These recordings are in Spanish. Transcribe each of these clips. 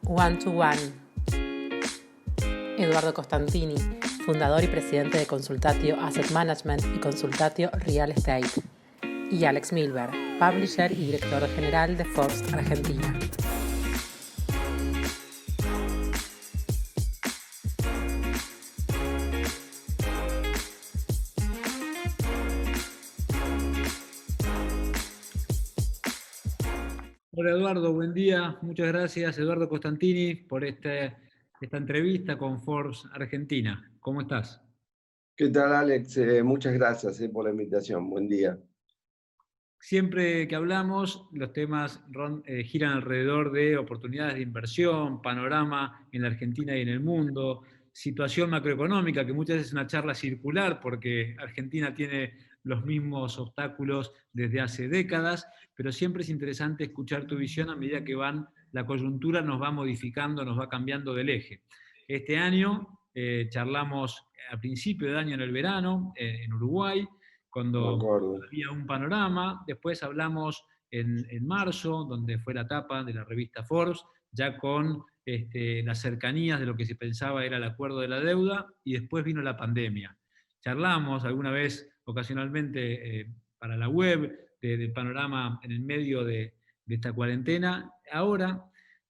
One to One. Eduardo Costantini, fundador y presidente de Consultatio Asset Management y Consultatio Real Estate. Y Alex Milberg, publisher y director general de Forbes Argentina. Hola Eduardo, buen día. Muchas gracias Eduardo Costantini por esta entrevista con Forbes Argentina. ¿Cómo estás? ¿Qué tal, Alex? Muchas gracias por la invitación. Buen día. Siempre que hablamos, los temas giran alrededor de oportunidades de inversión, panorama en la Argentina y en el mundo, situación macroeconómica, que muchas veces es una charla circular porque Argentina tiene los mismos obstáculos desde hace décadas, pero siempre es interesante escuchar tu visión a medida que la coyuntura nos va modificando, nos va cambiando del eje. Este año charlamos a principio de año en el verano, en Uruguay, cuando había un panorama. Después hablamos en marzo, donde fue la tapa de la revista Forbes, ya con las cercanías de lo que se pensaba era el acuerdo de la deuda, y después vino la pandemia. Charlamos alguna vez, ocasionalmente, para la web, del panorama en el medio de esta cuarentena. Ahora,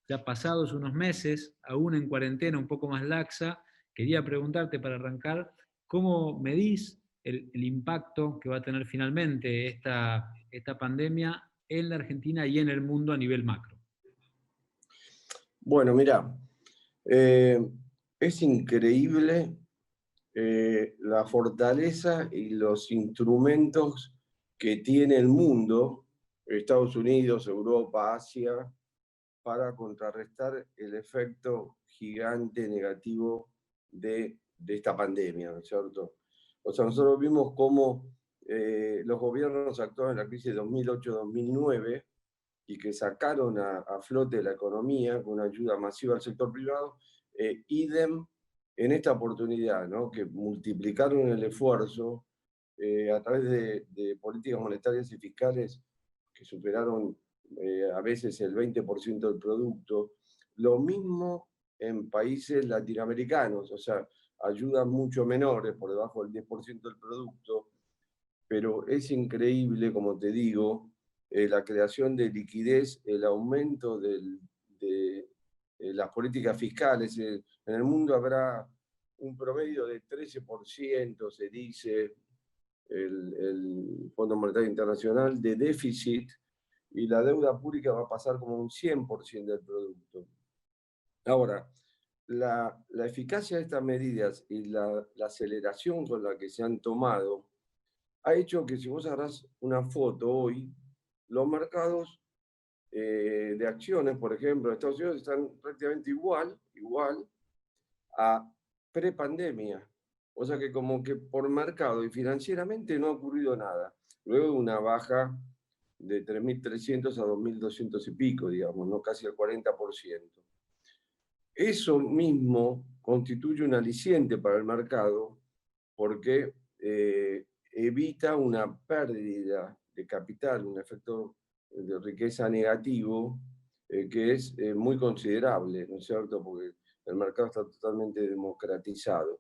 ya pasados unos meses, aún en cuarentena un poco más laxa, quería preguntarte para arrancar, ¿cómo medís el impacto que va a tener finalmente esta pandemia en la Argentina y en el mundo a nivel macro? Bueno, mira, es increíble la fortaleza y los instrumentos que tiene el mundo, Estados Unidos, Europa, Asia, para contrarrestar el efecto gigante negativo de esta pandemia, ¿no es cierto? O sea, nosotros vimos cómo los gobiernos actuaron en la crisis de 2008-2009 y que sacaron a flote la economía con una ayuda masiva al sector privado, idem en esta oportunidad, ¿no? Que multiplicaron el esfuerzo a través de políticas monetarias y fiscales que superaron a veces el 20% del producto. Lo mismo en países latinoamericanos, o sea, ayudas mucho menores, por debajo del 10% del producto, pero es increíble, como te digo, la creación de liquidez, el aumento de las políticas fiscales. En el mundo habrá un promedio de 13%, se dice, el Fondo Monetario Internacional, de déficit, y la deuda pública va a pasar como un 100% del producto. Ahora, la eficacia de estas medidas y la aceleración con la que se han tomado ha hecho que, si vos agarrás una foto hoy, los mercados de acciones, por ejemplo, de Estados Unidos están prácticamente igual a prepandemia. O sea que como que por mercado y financieramente no ha ocurrido nada. Luego de una baja de 3.300 a 2.200 y pico, digamos, ¿no? Casi el 40%. Eso mismo constituye un aliciente para el mercado porque evita una pérdida de capital, un efecto de riqueza negativo que es muy considerable, ¿no es cierto? Porque el mercado está totalmente democratizado.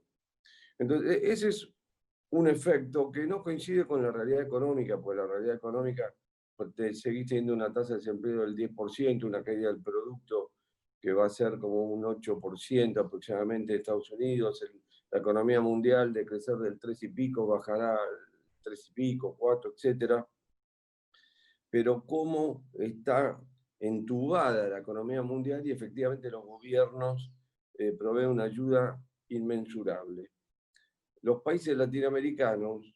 Entonces, ese es un efecto que no coincide con la realidad económica, porque la realidad económica seguís teniendo una tasa de desempleo del 10%, una caída del producto que va a ser como un 8% aproximadamente de Estados Unidos, la economía mundial de crecer del 3 y pico bajará al 3 y pico, 4, etcétera. Pero cómo está entubada la economía mundial y efectivamente los gobiernos proveen una ayuda inmensurable. Los países latinoamericanos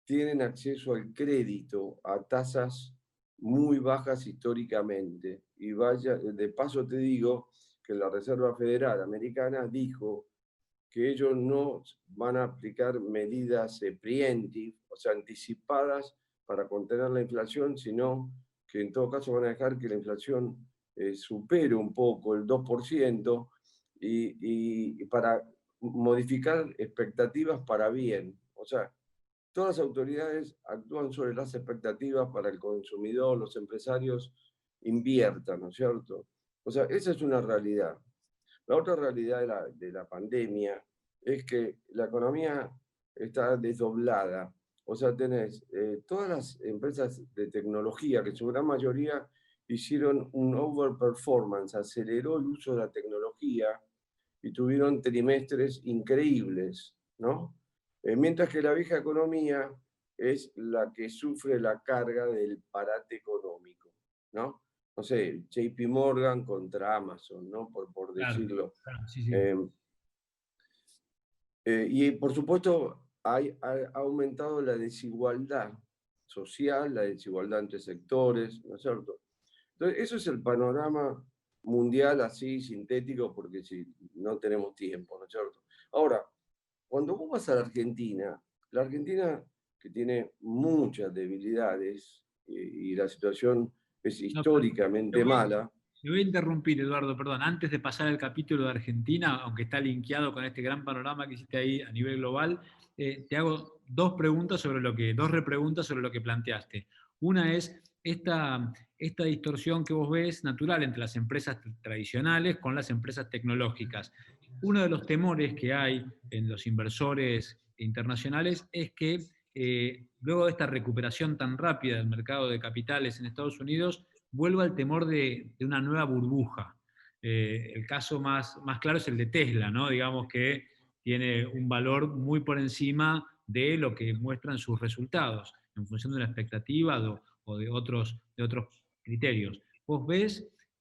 tienen acceso al crédito a tasas muy bajas históricamente. Y vaya, de paso te digo que la Reserva Federal Americana dijo que ellos no van a aplicar medidas preemptive, o sea, anticipadas para contener la inflación, sino que en todo caso van a dejar que la inflación supere un poco el 2% y para modificar expectativas para bien. O sea, todas las autoridades actúan sobre las expectativas para el consumidor, los empresarios inviertan, ¿no es cierto? O sea, esa es una realidad. La otra realidad de la pandemia es que la economía está desdoblada. O sea, tenés todas las empresas de tecnología, que en su gran mayoría hicieron un overperformance, aceleró el uso de la tecnología y tuvieron trimestres increíbles, ¿no? Mientras que la vieja economía es la que sufre la carga del parate económico, ¿no? No sé, JP Morgan contra Amazon, ¿no? Por Claro, decirlo. claro, sí, sí. Eh, y por supuesto, ha aumentado la desigualdad social, la desigualdad entre sectores, ¿no es cierto? Entonces, eso es el panorama mundial así sintético, porque si no tenemos tiempo, ¿no es cierto? Ahora, cuando vos vas a la Argentina que tiene muchas debilidades y la situación es No, pero te históricamente voy, mala. te voy a interrumpir, Eduardo, perdón. Antes de pasar al capítulo de Argentina, aunque está linkeado con este gran panorama que hiciste ahí a nivel global, te hago dos repreguntas sobre lo que planteaste. Una es esta distorsión que vos ves natural entre las empresas tradicionales con las empresas tecnológicas. Uno de los temores que hay en los inversores internacionales es que luego de esta recuperación tan rápida del mercado de capitales en Estados Unidos, vuelva al temor de una nueva burbuja. El caso más claro es el de Tesla, ¿no? Digamos que tiene un valor muy por encima de lo que muestran sus resultados, en función de la expectativa o de otros criterios. ¿Vos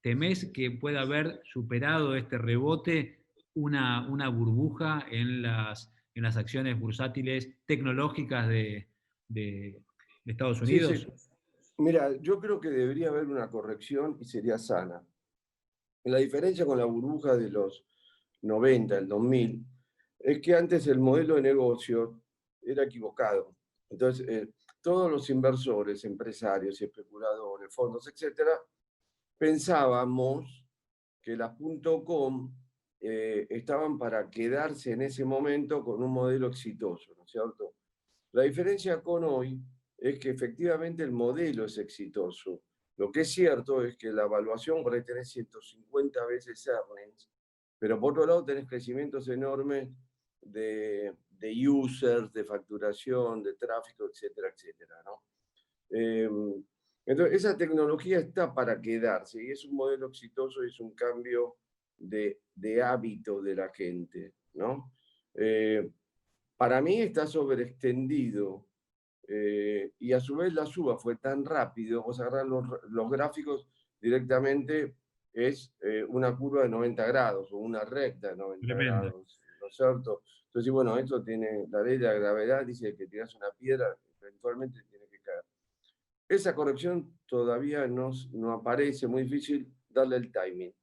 temés que pueda haber superado este rebote una burbuja en las acciones bursátiles tecnológicas de Estados Sí, sí. Unidos? Mira, yo creo que debería haber una corrección y sería sana. La diferencia con la burbuja de los 90, el 2000, es que antes el modelo de negocio era equivocado. Entonces, todos los inversores, empresarios y especuladores, fondos, etcétera, pensábamos que las .com estaban para quedarse en ese momento con un modelo exitoso, ¿no es cierto? La diferencia con hoy es que efectivamente el modelo es exitoso. Lo que es cierto es que la evaluación, por ahí tenés 150 veces earnings, pero por otro lado tenés crecimientos enormes de users, de facturación, de tráfico, etcétera, etcétera, ¿no? Entonces, esa tecnología está para quedarse y es un modelo exitoso y es un cambio de hábito de la gente, ¿no? Para mí está sobreextendido y a su vez la suba fue tan rápido, vos agarrás los gráficos directamente, es una curva de 90 grados o una recta de 90 Tremenda. grados, ¿no es cierto? Entonces, bueno, esto tiene la ley de la gravedad, dice que tiras una piedra, eventualmente tiene que caer. Esa corrección todavía no aparece, muy difícil darle el timing.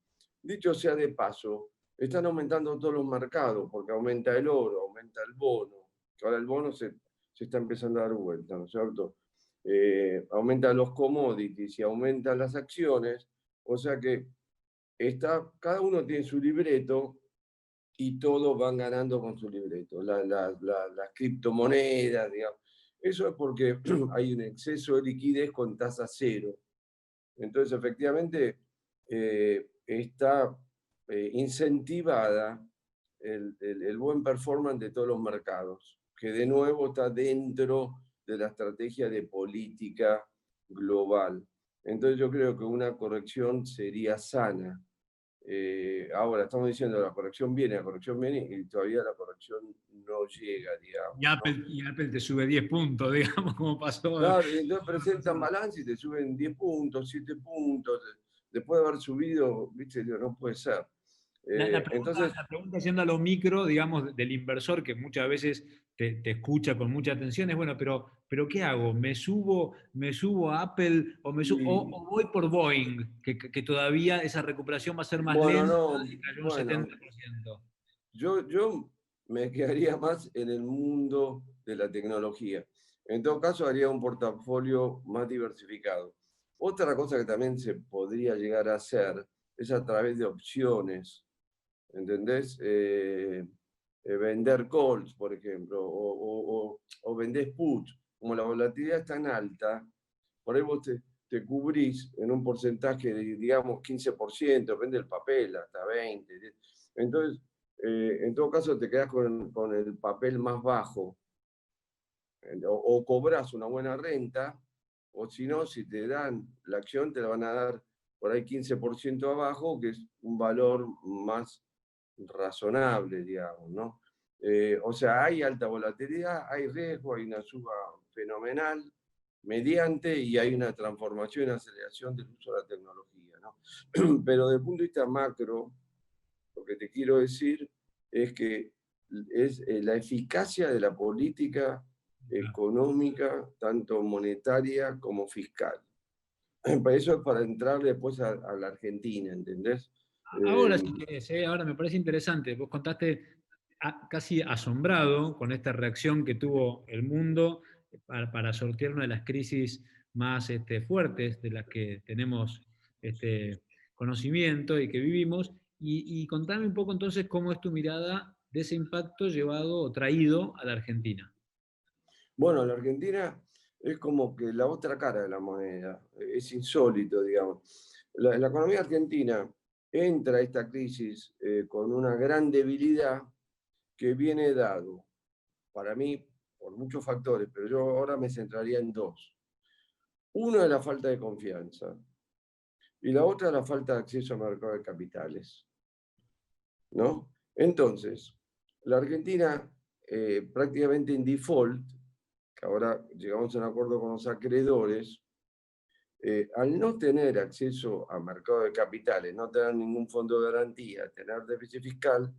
Dicho sea de paso, están aumentando todos los mercados, porque aumenta el oro, aumenta el bono, que ahora el bono se está empezando a dar vuelta, ¿no es cierto? Aumentan los commodities y aumentan las acciones, o sea que cada uno tiene su libreto y todos van ganando con su libreto. Las criptomonedas, digamos. Eso es porque hay un exceso de liquidez con tasa cero. Entonces, efectivamente, está incentivada el buen performance de todos los mercados, que de nuevo está dentro de la estrategia de política global. Entonces, yo creo que una corrección sería sana. Ahora estamos diciendo la corrección viene y todavía la corrección no llega, digamos, ¿no? Y Apple te sube 10 puntos, digamos, como pasó. Claro, y entonces presentan balance y te suben 10 puntos, 7 puntos, después de haber subido, viste, digo, no puede ser. Entonces, La pregunta siendo a lo micro, digamos, del inversor que muchas veces te escucha con mucha atención es, bueno, pero ¿qué hago? Me subo a Apple y, o voy por Boeing, que todavía esa recuperación va a ser más bueno, lenta no, y cayó un bueno, 70%? yo me quedaría más en el mundo de la tecnología. En todo caso, haría un portafolio más diversificado. Otra cosa que también se podría llegar a hacer es a través de opciones. ¿Entendés? Vender calls, por ejemplo, o vender puts. Como la volatilidad es tan alta, por ahí vos te cubrís en un porcentaje de, digamos, 15%, depende del papel, hasta 20%. Entonces, en todo caso, te quedás con el papel más bajo, o cobras una buena renta, o si no, si te dan la acción, te la van a dar por ahí 15% abajo, que es un valor más razonable, digamos, ¿no? O sea, hay alta volatilidad, hay riesgo, hay una suba fenomenal mediante, y hay una transformación y aceleración del uso de la tecnología, ¿no? Pero desde el punto de vista macro, lo que te quiero decir es que es la eficacia de la política económica, tanto monetaria como fiscal. Eso es para entrar después a la Argentina, ¿entendés? Ahora, si querés, ahora me parece interesante. Vos contaste casi asombrado con esta reacción que tuvo el mundo para sortear una de las crisis más fuertes de las que tenemos conocimiento y que vivimos. Y contame un poco entonces cómo es tu mirada de ese impacto llevado o traído a la Argentina. Bueno, la Argentina es como que la otra cara de la moneda, es insólito, digamos. La economía argentina entra a esta crisis con una gran debilidad que viene dado, para mí, por muchos factores, pero yo ahora me centraría en dos. Uno es la falta de confianza y la otra es la falta de acceso al mercado de capitales, ¿no? Entonces, la Argentina prácticamente en default, que ahora llegamos a un acuerdo con los acreedores, al no tener acceso a mercado de capitales, no tener ningún fondo de garantía, tener déficit fiscal,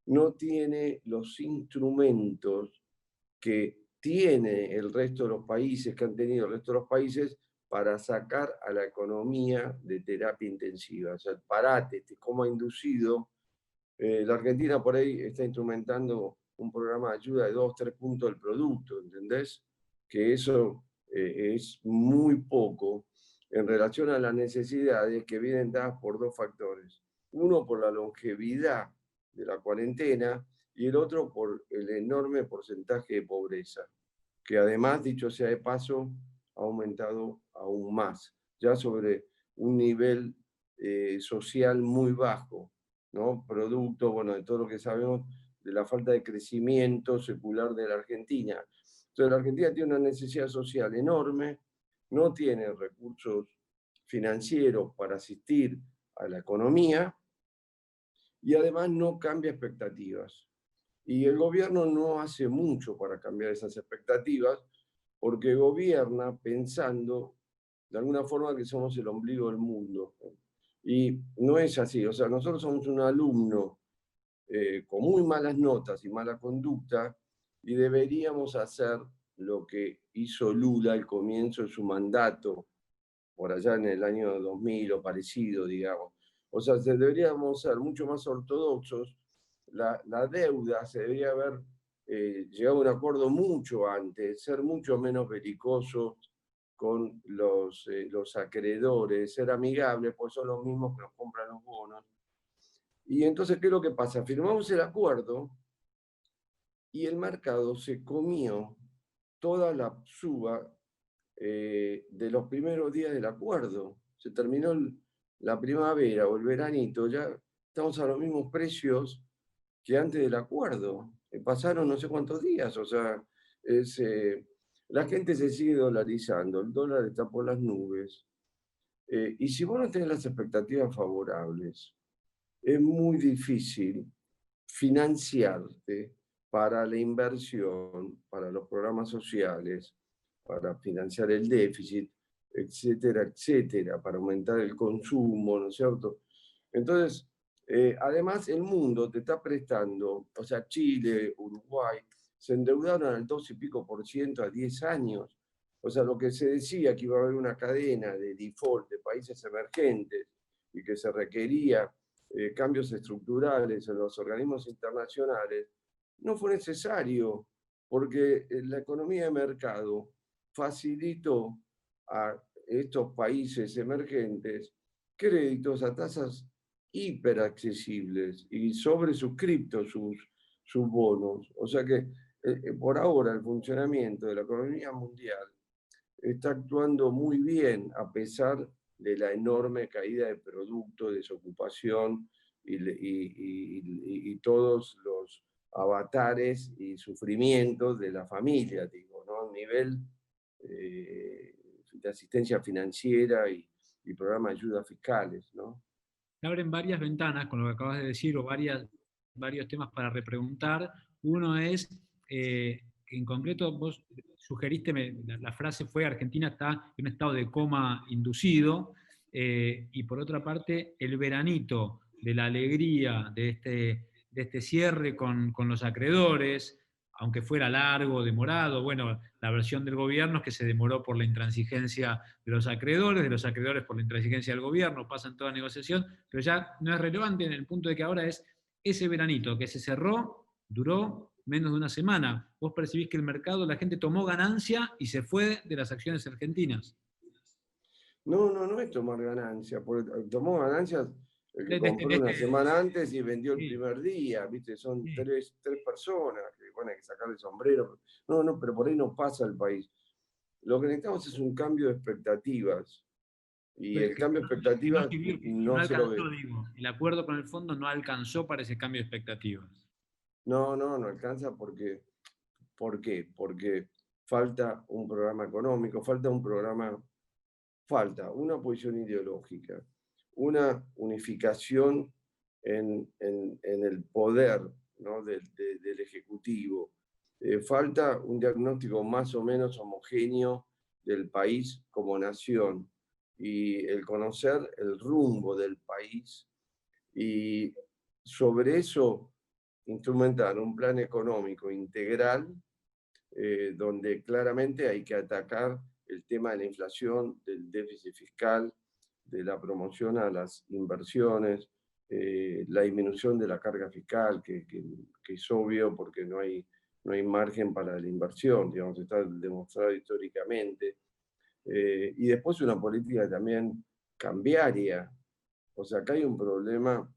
no tiene los instrumentos que tiene el resto de los países, que han tenido el resto de los países, para sacar a la economía de terapia intensiva. O sea, el parate, cómo ha inducido. La Argentina por ahí está instrumentando un programa de ayuda de 2-3 puntos del producto, ¿entendés? Que eso es muy poco en relación a las necesidades que vienen dadas por dos factores. Uno, por la longevidad de la cuarentena, y el otro por el enorme porcentaje de pobreza, que además, dicho sea de paso, ha aumentado aún más, ya sobre un nivel social muy bajo, ¿no? Producto, bueno, de todo lo que sabemos de la falta de crecimiento secular de la Argentina. Entonces, la Argentina tiene una necesidad social enorme, no tiene recursos financieros para asistir a la economía y además no cambia expectativas. Y el gobierno no hace mucho para cambiar esas expectativas porque gobierna pensando de alguna forma que somos el ombligo del mundo. Y no es así, o sea, nosotros somos un alumno con muy malas notas y mala conducta y deberíamos hacer lo que hizo Lula al comienzo de su mandato, por allá en el año 2000 o parecido, digamos. O sea, deberíamos ser mucho más ortodoxos. La deuda se debería haber llegado a un acuerdo mucho antes, ser mucho menos belicosos con los acreedores, ser amigables, pues son los mismos que nos compran los bonos. Y entonces, ¿qué es lo que pasa? Firmamos el acuerdo y el mercado se comió toda la suba de los primeros días del acuerdo. Se terminó la primavera o el veranito, ya estamos a los mismos precios que antes del acuerdo. Pasaron no sé cuántos días, o sea, la gente se sigue dolarizando, el dólar está por las nubes. Y si vos no tenés las expectativas favorables, es muy difícil financiarte para la inversión, para los programas sociales, para financiar el déficit, etcétera, etcétera, para aumentar el consumo, ¿no es cierto? Entonces, además el mundo te está prestando, o sea, Chile, Uruguay, se endeudaron al 2 y pico % a 10 años. O sea, lo que se decía que iba a haber una cadena de default de países emergentes y que se requería cambios estructurales en los organismos internacionales, no fue necesario, porque la economía de mercado facilitó a estos países emergentes créditos a tasas hiperaccesibles y sobresuscriptos sus bonos. O sea que por ahora el funcionamiento de la economía mundial está actuando muy bien a pesar de la enorme caída de productos, desocupación y todos los avatares y sufrimientos de la familia, digo, ¿no? A nivel de asistencia financiera y programas de ayudas fiscales, ¿no? Se abren varias ventanas con lo que acabas de decir o varios temas para repreguntar. Uno es, en concreto, vos sugeriste, la frase fue Argentina está en un estado de coma inducido, y por otra parte, el veranito de la alegría de este cierre con los acreedores, aunque fuera largo, demorado. Bueno, la versión del gobierno es que se demoró por la intransigencia de los acreedores por la intransigencia del gobierno, pasan toda negociación, pero ya no es relevante en el punto de que ahora es ese veranito que se cerró, duró menos de una semana. Vos percibís que el mercado, la gente tomó ganancia y se fue de las acciones argentinas. No es tomar ganancias, porque tomó ganancias el que De este- compró de una este- semana antes y vendió el sí, primer día, ¿viste? Son sí. tres personas que bueno, hay que sacar el sombrero. No, pero por ahí no pasa el país. Lo que necesitamos es un cambio de expectativas. Y Pero el cambio de que no expectativas sirvió, que no no se lo alcanzó, ve. digo. El acuerdo con el fondo no alcanzó para ese cambio de expectativas. No alcanza porque, ¿por qué? Porque falta un programa económico, falta una posición ideológica, una unificación en el poder, ¿no? del Ejecutivo. Falta un diagnóstico más o menos homogéneo del país como nación y el conocer el rumbo del país y sobre eso instrumentar un plan económico integral donde claramente hay que atacar el tema de la inflación, del déficit fiscal, de la promoción a las inversiones, la disminución de la carga fiscal, que es obvio porque no hay margen para la inversión, digamos, está demostrado históricamente. Y después una política también cambiaria. O sea, acá hay un problema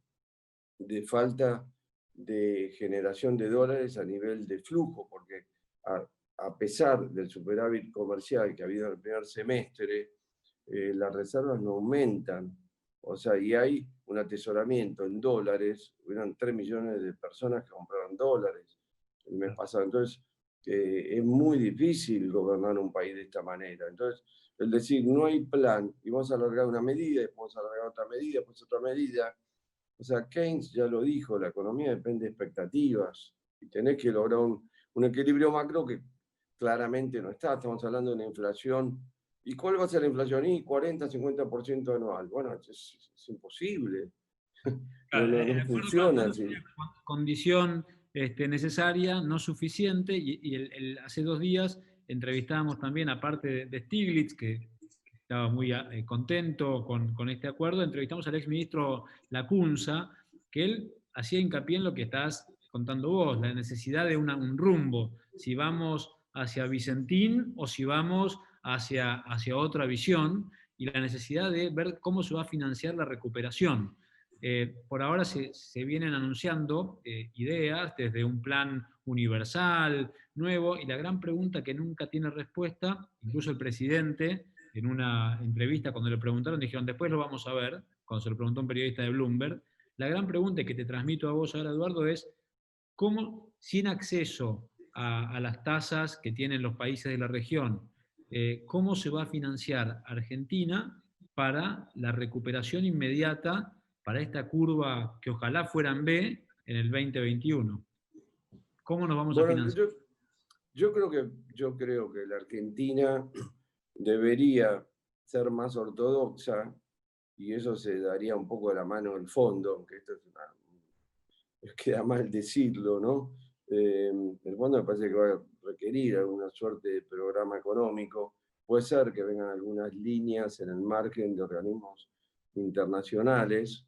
de falta de generación de dólares a nivel de flujo, porque a, a pesar del superávit comercial que ha habido en el primer semestre, las reservas no aumentan. O sea, y hay un atesoramiento en dólares, hubieron 3 millones de personas que compraron dólares el mes pasado. Entonces, es muy difícil gobernar un país de esta manera. Entonces, el decir, no hay plan, y vamos a alargar una medida, después vamos a alargar otra medida, después otra medida. O sea, Keynes ya lo dijo, la economía depende de expectativas, y tenés que lograr un equilibrio macro que claramente no está. Estamos hablando de una inflación. ¿Y cuál va a ser la inflación? Y 40-50% anual. Bueno, es imposible. Claro, el No acuerdo con el funciona fondo así. sería condición necesaria, no suficiente, y hace 2 días entrevistábamos también, aparte de Stiglitz, que estaba muy contento con este acuerdo, entrevistamos al exministro Lacunza, que él hacía hincapié en lo que estás contando vos, la necesidad de un rumbo, si vamos hacia Vicentín o si vamos hacia otra visión, y la necesidad de ver cómo se va a financiar la recuperación. Por ahora se vienen anunciando ideas desde un plan universal, nuevo, y la gran pregunta que nunca tiene respuesta, incluso el presidente, en una entrevista cuando le preguntaron, dijeron, después lo vamos a ver, cuando se lo preguntó un periodista de Bloomberg, la gran pregunta que te transmito a vos ahora, Eduardo, es cómo, sin acceso a las tasas que tienen los países de la región, cómo se va a financiar Argentina para la recuperación inmediata para esta curva que ojalá fuera en B en el 2021. ¿Cómo nos vamos a Bueno, financiar? yo creo que la Argentina debería ser más ortodoxa y eso se daría un poco de la mano del fondo, aunque esto queda mal decirlo, ¿no? El fondo me parece que va a requerir alguna suerte de programa económico. Puede ser que vengan algunas líneas en el margen de organismos internacionales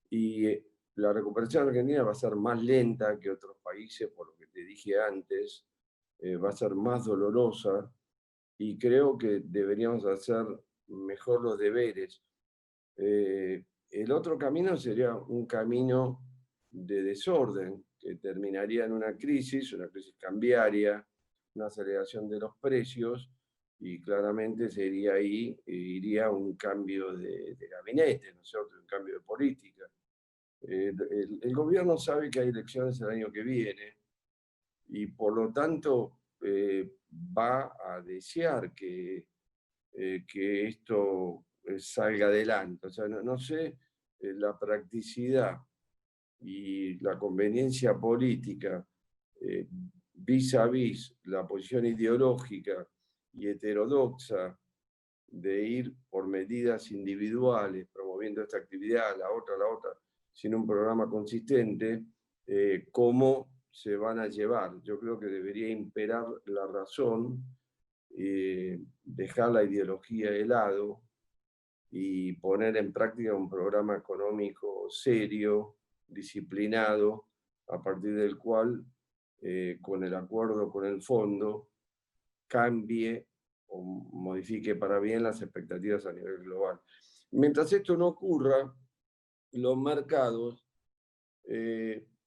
y la recuperación argentina va a ser más lenta que otros países, por lo que te dije antes, va a ser más dolorosa y creo que deberíamos hacer mejor los deberes. El otro camino sería un camino de desorden que terminaría en una crisis cambiaria, una aceleración de los precios y claramente sería ahí, iría un cambio de gabinete, ¿no es cierto? Un cambio de política. El gobierno sabe que hay elecciones el año que viene y por lo tanto va a desear que esto salga adelante. O sea, no sé la practicidad y la conveniencia política eh, vis a vis la posición ideológica y heterodoxa de ir por medidas individuales, promoviendo esta actividad, la otra, sin un programa consistente, cómo se van a llevar. Yo creo que debería imperar la razón, dejar la ideología de lado y poner en práctica un programa económico serio, disciplinado, a partir del cual, con el acuerdo con el fondo, cambie o modifique para bien las expectativas a nivel global. Mientras esto no ocurra, los mercados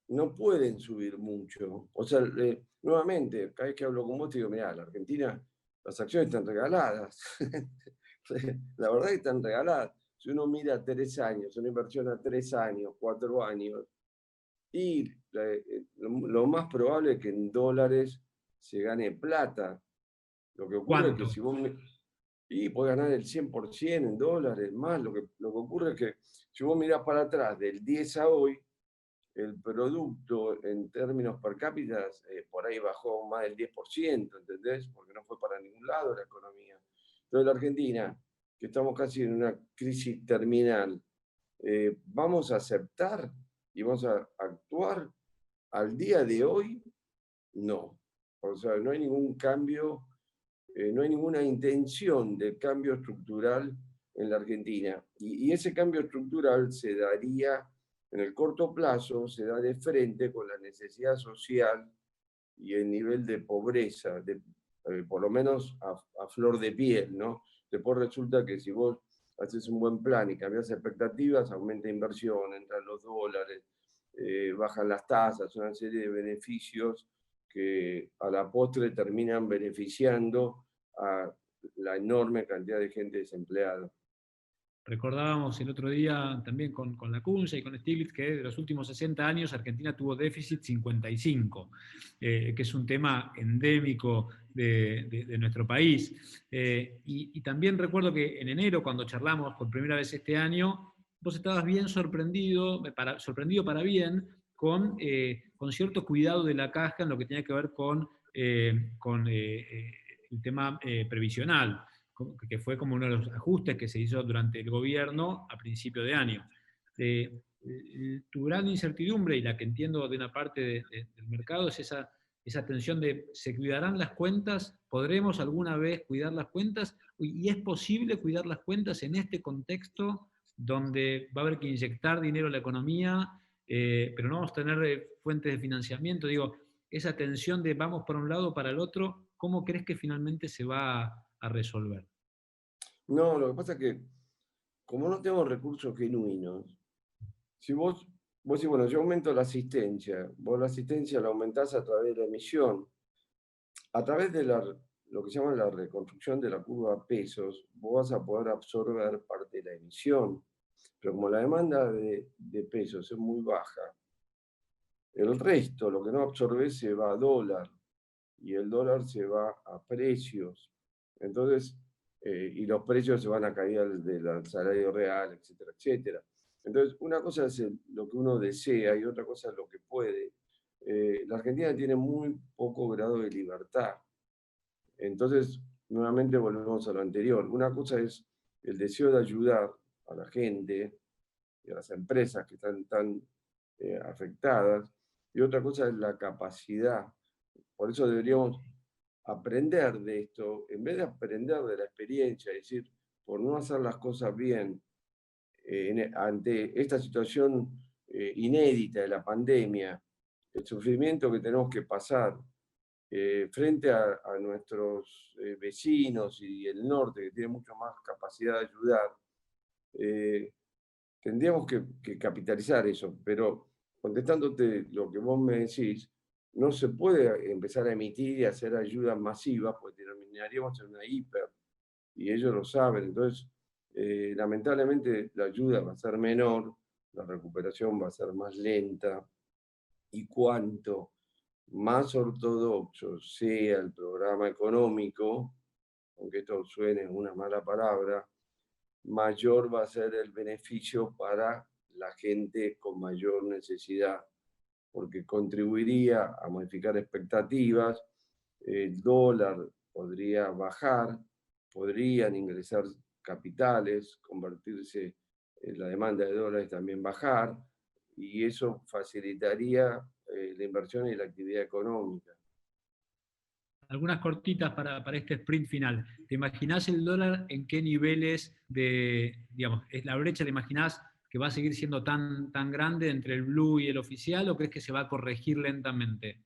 no pueden subir mucho. O sea, nuevamente, cada vez que hablo con vos, te digo, mirá, la Argentina, las acciones están regaladas. La verdad que están regaladas. Si uno mira 3 años, una inversión a 3 años, 4 años, y lo más probable es que en dólares se gane plata. Lo que ocurre es que ¿Cuánto? si vos y podés ganar el 100% en dólares, más, lo que ocurre es que si vos mirás para atrás del 10 a hoy, el producto en términos per cápita por ahí bajó más del 10%, ¿entendés? Porque no fue para ningún lado la economía. Entonces la Argentina, que estamos casi en una crisis terminal, vamos a aceptar y vamos a actuar al día de hoy, no. O sea, no hay ningún cambio, no hay ninguna intención de cambio estructural en la Argentina. Y ese cambio estructural se daría en el corto plazo, se da de frente con la necesidad social y el nivel de pobreza, por lo menos a flor de piel, ¿no? Después resulta que si vos haces un buen plan y cambias expectativas, aumenta inversión, entran los dólares, bajan las tasas, una serie de beneficios que a la postre terminan beneficiando a la enorme cantidad de gente desempleada. Recordábamos el otro día también con Lacunza y con Stiglitz que de los últimos 60 años Argentina tuvo déficit 55, que es un tema endémico de nuestro país. Y también recuerdo que en enero, cuando charlamos por primera vez este año, vos estabas bien sorprendido para bien, con cierto cuidado de la caja en lo que tenía que ver con el tema previsional, que fue como uno de los ajustes que se hizo durante el gobierno a principio de año. Tu gran incertidumbre, y la que entiendo de una parte del mercado, es esa tensión de ¿se cuidarán las cuentas? ¿Podremos alguna vez cuidar las cuentas? ¿Y es posible cuidar las cuentas en este contexto donde va a haber que inyectar dinero a la economía, pero no vamos a tener fuentes de financiamiento? Digo, esa tensión de vamos para un lado o para el otro, ¿cómo crees que finalmente se va a resolver? No, lo que pasa es que como no tenemos recursos genuinos, si vos decís, bueno, yo aumento la asistencia, vos la asistencia la aumentás a través de la emisión, a través de lo que se llama la reconstrucción de la curva pesos, vos vas a poder absorber parte de la emisión, pero como la demanda de pesos es muy baja, el resto, lo que no absorbes, se va a dólar, y el dólar se va a precios. Entonces, y los precios se van a caer del salario real, etcétera, etcétera. Entonces, una cosa es lo que uno desea y otra cosa es lo que puede. La Argentina tiene muy poco grado de libertad. Entonces, nuevamente volvemos a lo anterior. Una cosa es el deseo de ayudar a la gente y a las empresas que están tan afectadas, y otra cosa es la capacidad. Por eso deberíamos aprender de esto, en vez de aprender de la experiencia, es decir, por no hacer las cosas bien ante esta situación inédita de la pandemia, el sufrimiento que tenemos que pasar frente a nuestros vecinos y el norte, que tiene mucho más capacidad de ayudar, tendríamos que capitalizar eso. Pero contestándote lo que vos me decís, no se puede empezar a emitir y hacer ayudas masivas, porque terminaríamos en una hiper, y ellos lo saben. Entonces, lamentablemente la ayuda va a ser menor, la recuperación va a ser más lenta, y cuanto más ortodoxo sea el programa económico, aunque esto suene una mala palabra, mayor va a ser el beneficio para la gente con mayor necesidad, porque contribuiría a modificar expectativas, el dólar podría bajar, podrían ingresar capitales, convertirse, la demanda de dólares también bajar, y eso facilitaría la inversión y la actividad económica. Algunas cortitas para este sprint final. ¿Te imaginás el dólar en qué niveles digamos, la brecha, te imaginás que va a seguir siendo tan grande entre el blue y el oficial, o crees que se va a corregir lentamente?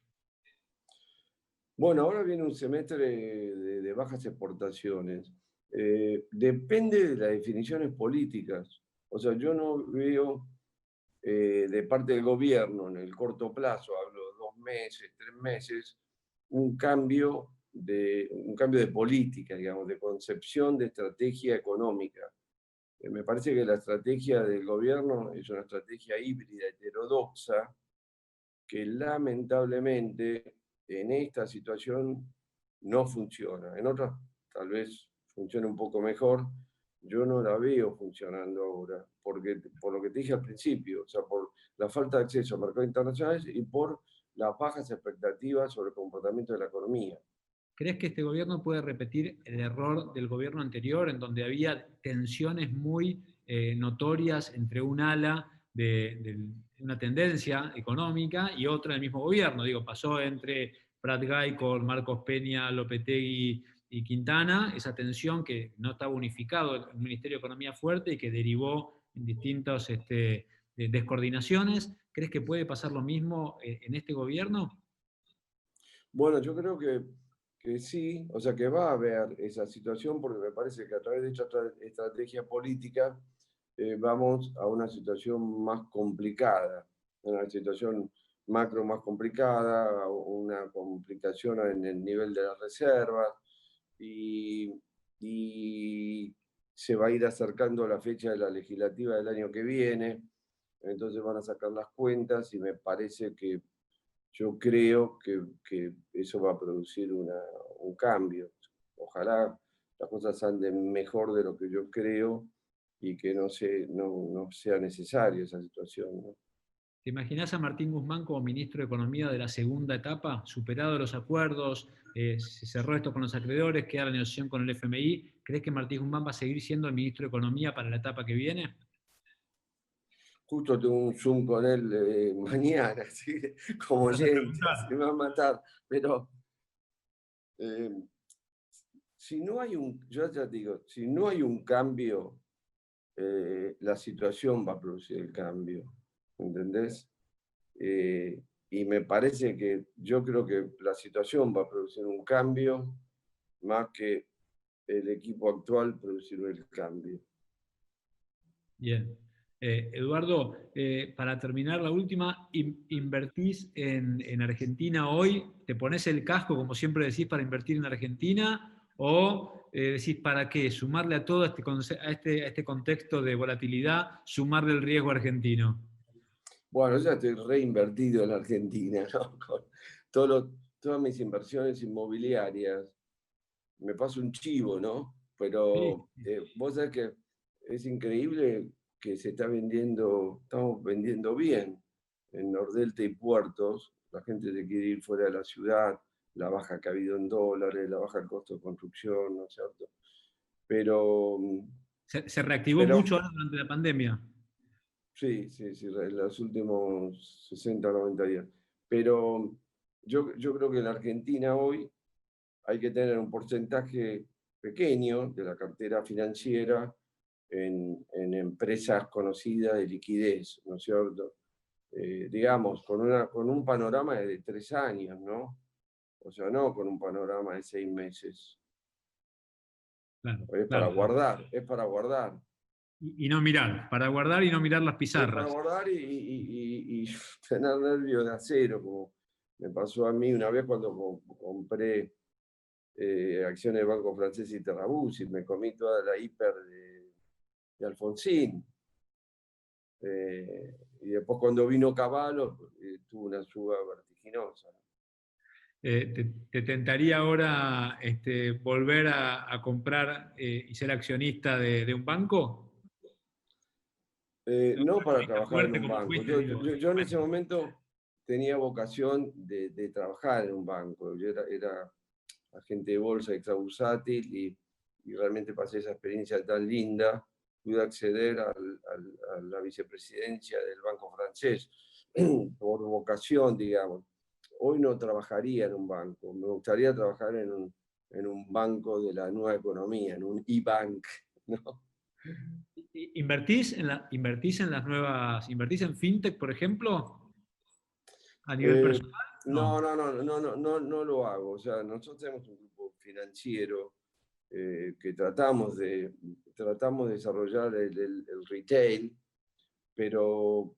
Bueno, ahora viene un semestre de bajas exportaciones. Depende de las definiciones políticas. O sea, yo no veo de parte del gobierno en el corto plazo, hablo 2 meses, 3 meses, un cambio de política, digamos, de concepción de estrategia económica. Me parece que la estrategia del gobierno es una estrategia híbrida, heterodoxa, que lamentablemente en esta situación no funciona. En otras tal vez funcione un poco mejor. Yo no la veo funcionando ahora, porque, por lo que te dije al principio, o sea, por la falta de acceso a mercados internacionales y por las bajas expectativas sobre el comportamiento de la economía. ¿Crees que este gobierno puede repetir el error del gobierno anterior, en donde había tensiones muy notorias entre un ala de una tendencia económica y otra del mismo gobierno? Digo, pasó entre Prat Gay con Marcos Peña, Lopetegui y Quintana, esa tensión que no estaba unificado el Ministerio de Economía fuerte y que derivó en distintas descoordinaciones. ¿Crees que puede pasar lo mismo en este gobierno? Bueno, yo creo que sí, o sea, que va a haber esa situación, porque me parece que a través de esta estrategia política vamos a una situación más complicada, una situación macro más complicada, una complicación en el nivel de las reservas, y, y se va a ir acercando la fecha de la legislativa del año que viene, entonces van a sacar las cuentas y me parece que yo creo que eso va a producir un cambio. Ojalá las cosas anden mejor de lo que yo creo y que no sea necesaria esa situación, ¿no? ¿Te imaginás a Martín Guzmán como ministro de Economía de la segunda etapa, superados los acuerdos, se cerró esto con los acreedores, queda la negociación con el FMI? ¿Crees que Martín Guzmán va a seguir siendo el ministro de Economía para la etapa que viene? Justo tengo un Zoom con él mañana, así que como oyente, se me va a matar. Pero eh, si no hay yo ya te digo, si no hay un cambio, la situación va a producir el cambio, ¿entendés? Y me parece que yo creo que la situación va a producir un cambio más que el equipo actual producir el cambio. Bien. Eduardo, para terminar la última, ¿invertís en Argentina hoy? ¿Te pones el casco, como siempre decís, para invertir en Argentina? ¿O decís, para qué? ¿Sumarle a todo a este contexto de volatilidad, sumarle el riesgo argentino? Bueno, ya estoy reinvertido en Argentina, ¿no? Con todas mis inversiones inmobiliarias. Me paso un chivo, ¿no? Sí. Pero vos sabés que es increíble que estamos vendiendo bien en Nordelta y Puertos. La gente se quiere ir fuera de la ciudad, la baja que ha habido en dólares, la baja del costo de construcción, ¿no es cierto? Pero, Se reactivó pero mucho ahora durante la pandemia. sí, en los últimos 60 o 90 días. Pero yo creo que en Argentina hoy hay que tener un porcentaje pequeño de la cartera financiera en empresas conocidas de liquidez, ¿no es cierto? Digamos, con un panorama de 3 años, ¿no? O sea, no con un panorama de 6 meses. Claro, Es para claro. guardar, es para guardar. Y no mirar, para guardar y no mirar las Es para pizarras. guardar y tener nervios de acero, Me pasó a mí una vez cuando compré acciones del Banco Francés y Terrabus y me comí toda la hiper de Alfonsín. Y después cuando vino Cavallo, tuvo una suba vertiginosa. ¿Te tentaría ahora volver a comprar y ser accionista de un banco? No para Accionista trabajar en fuerte un como banco. fuiste, digo, Yo en ese momento tenía vocación de trabajar en un banco. Yo era agente de bolsa extrabursátil y realmente pasé esa experiencia tan linda. Pude acceder a la vicepresidencia del Banco Francés por vocación, digamos. Hoy no trabajaría en un banco, me gustaría trabajar en un banco de la nueva economía, en un e-bank, ¿no? ¿Invertís en las nuevas, invertís en fintech, por ejemplo, a nivel Eh, personal? no lo hago. O sea, nosotros tenemos un grupo financiero que tratamos de desarrollar el retail, pero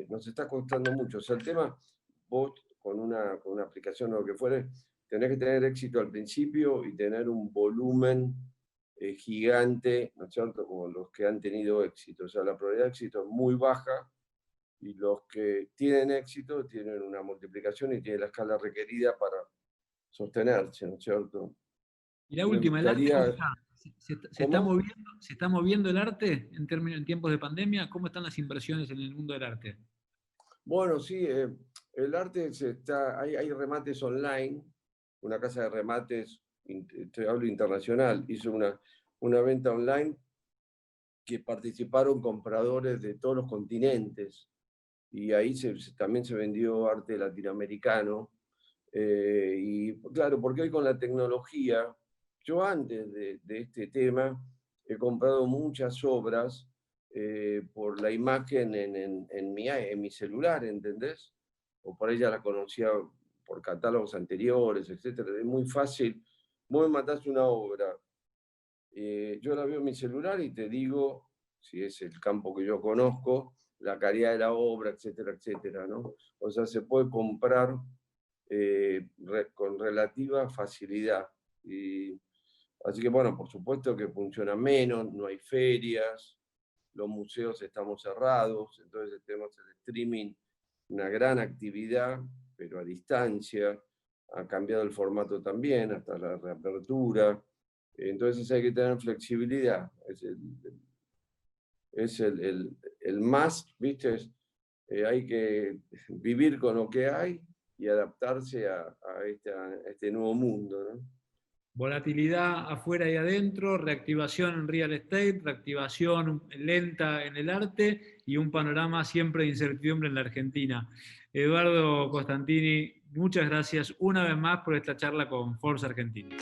nos está costando mucho. O sea, el tema, vos con una aplicación o lo que fuere, tenés que tener éxito al principio y tener un volumen gigante, ¿no es cierto?, como los que han tenido éxito. O sea, la probabilidad de éxito es muy baja y los que tienen éxito tienen una multiplicación y tienen la escala requerida para sostenerse, ¿no es cierto? Y la Me última, ¿el arte cómo gustaría... está? ¿Cómo? ¿Se está moviendo el arte en tiempos de pandemia? ¿Cómo están las inversiones en el mundo del arte? Bueno, sí, el arte hay remates online, una casa de remates, te hablo internacional, hizo una venta online que participaron compradores de todos los continentes y ahí también se vendió arte latinoamericano. Y claro, porque hoy con la tecnología, yo antes de este tema he comprado muchas obras por la imagen en mi celular, ¿entendés? O por ella la conocía por catálogos anteriores, etcétera. Es muy fácil. Vos me mandás una obra, yo la veo en mi celular y te digo, si es el campo que yo conozco, la calidad de la obra, etcétera, etcétera, ¿no? O sea, se puede comprar con relativa facilidad. Así que bueno, por supuesto que funciona menos, no hay ferias, los museos estamos cerrados, entonces tenemos el streaming, una gran actividad, pero a distancia, ha cambiado el formato también, hasta la reapertura, entonces hay que tener flexibilidad, el más, ¿viste? Hay que vivir con lo que hay y adaptarse a este nuevo mundo, ¿no? Volatilidad afuera y adentro, reactivación en real estate, reactivación lenta en el arte y un panorama siempre de incertidumbre en la Argentina. Eduardo Costantini, muchas gracias una vez más por esta charla con Forbes Argentina.